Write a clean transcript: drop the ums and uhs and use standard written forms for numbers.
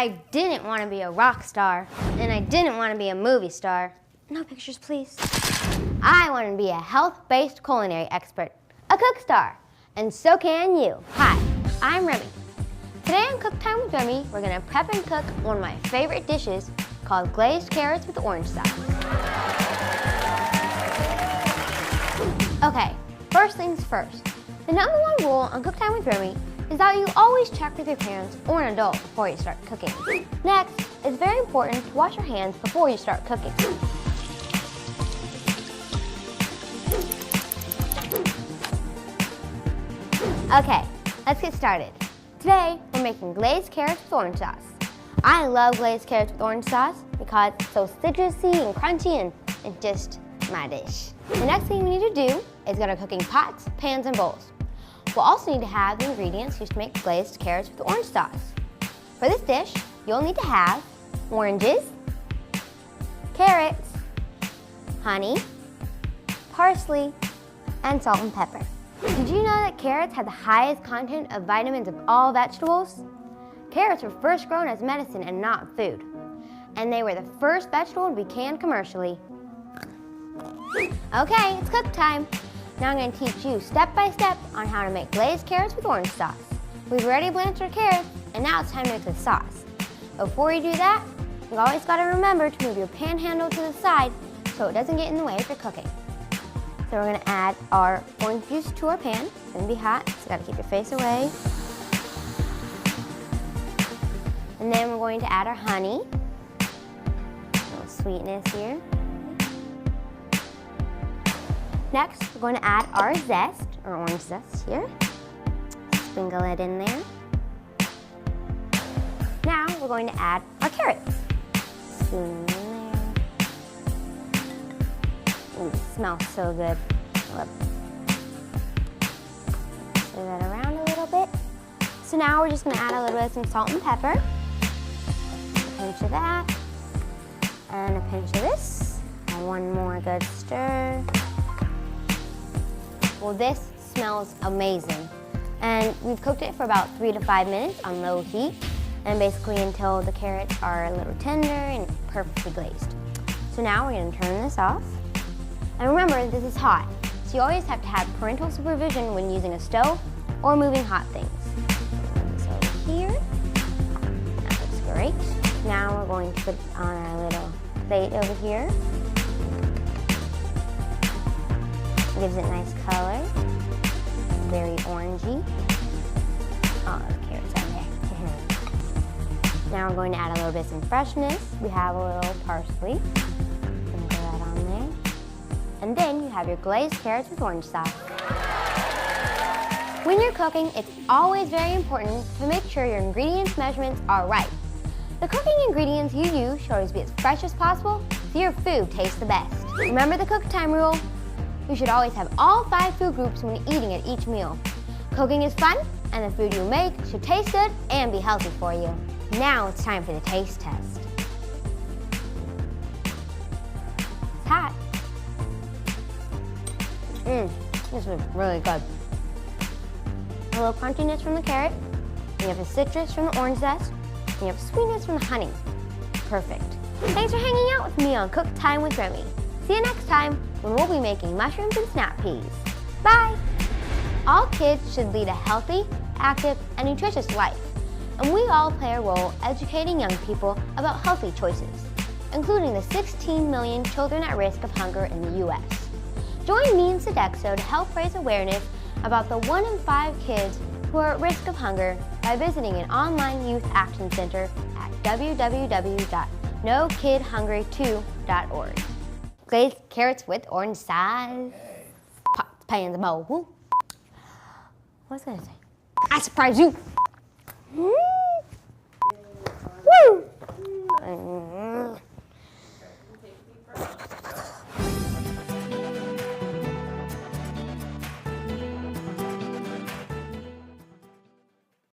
I didn't want to be a rock star, and I didn't want to be a movie star. No pictures, please. I wanted to be a health-based culinary expert, a cook star, and so can you. Hi, I'm Remmi. Today on Cook Time with Remmi, we're gonna prep and cook one of my favorite dishes called glazed carrots with orange sauce. Okay, first things first. The #1 rule on Cook Time with Remmi is that you always check with your parents or an adult before you start cooking. Next, it's very important to wash your hands before you start cooking. Okay, let's get started. Today, we're making glazed carrots with orange sauce. I love glazed carrots with orange sauce because it's so citrusy and crunchy and just my dish. The next thing we need to do is get our cooking pots, pans, and bowls. We'll also need to have the ingredients used to make glazed carrots with orange sauce. For this dish, you'll need to have oranges, carrots, honey, parsley, and salt and pepper. Did you know that carrots have the highest content of vitamins of all vegetables? Carrots were first grown as medicine and not food. And they were the first vegetable to be canned commercially. Okay, it's cook time. Now I'm going to teach you step by step on how to make glazed carrots with orange sauce. We've already blanched our carrots, and now it's time to mix the sauce. Before you do that, you've always got to remember to move your pan handle to the side so it doesn't get in the way if you're cooking. So we're going to add our orange juice to our pan. It's going to be hot, so you got to keep your face away. And then we're going to add our honey. A little sweetness here. Next, we're going to add our zest, or orange zest here. Sprinkle it in there. Now we're going to add our carrots. Spoon them in there. Ooh, it smells so good. Stir that around a little bit. So now we're just going to add a little bit of some salt and pepper. A pinch of that. And a pinch of this. And one more good stir. Well, this smells amazing. And we've cooked it for about 3 to 5 minutes on low heat, and basically until the carrots are a little tender and perfectly glazed. So now we're gonna turn this off. And remember, this is hot, so you always have to have parental supervision when using a stove or moving hot things. So over here, that looks great. Now we're going to put on our little plate over here. Gives it nice color, very orangey. Oh, the carrots are there. Now we're going to add a little bit of some freshness. We have a little parsley. Sprinkle that on there. And then you have your glazed carrots with orange sauce. When you're cooking, it's always very important to make sure your ingredients measurements are right. The cooking ingredients you use should always be as fresh as possible so your food tastes the best. Remember the cook time rule? You should always have all 5 food groups when eating at each meal. Cooking is fun, and the food you make should taste good and be healthy for you. Now it's time for the taste test. It's hot. This was really good. A little crunchiness from the carrot, and you have the citrus from the orange zest, and you have sweetness from the honey. Perfect. Thanks for hanging out with me on Cook Time with Remmi. See you next time when we'll be making mushrooms and snap peas. Bye! All kids should lead a healthy, active, and nutritious life. And we all play a role educating young people about healthy choices, including the 16 million children at risk of hunger in the U.S. Join me and Sodexo to help raise awareness about the 1 in 5 kids who are at risk of hunger by visiting an online youth action center at www.nokidhungry2.org. Glazed carrots with orange sauce. Pots, pans, and bowl. What was I gonna say? I surprised you.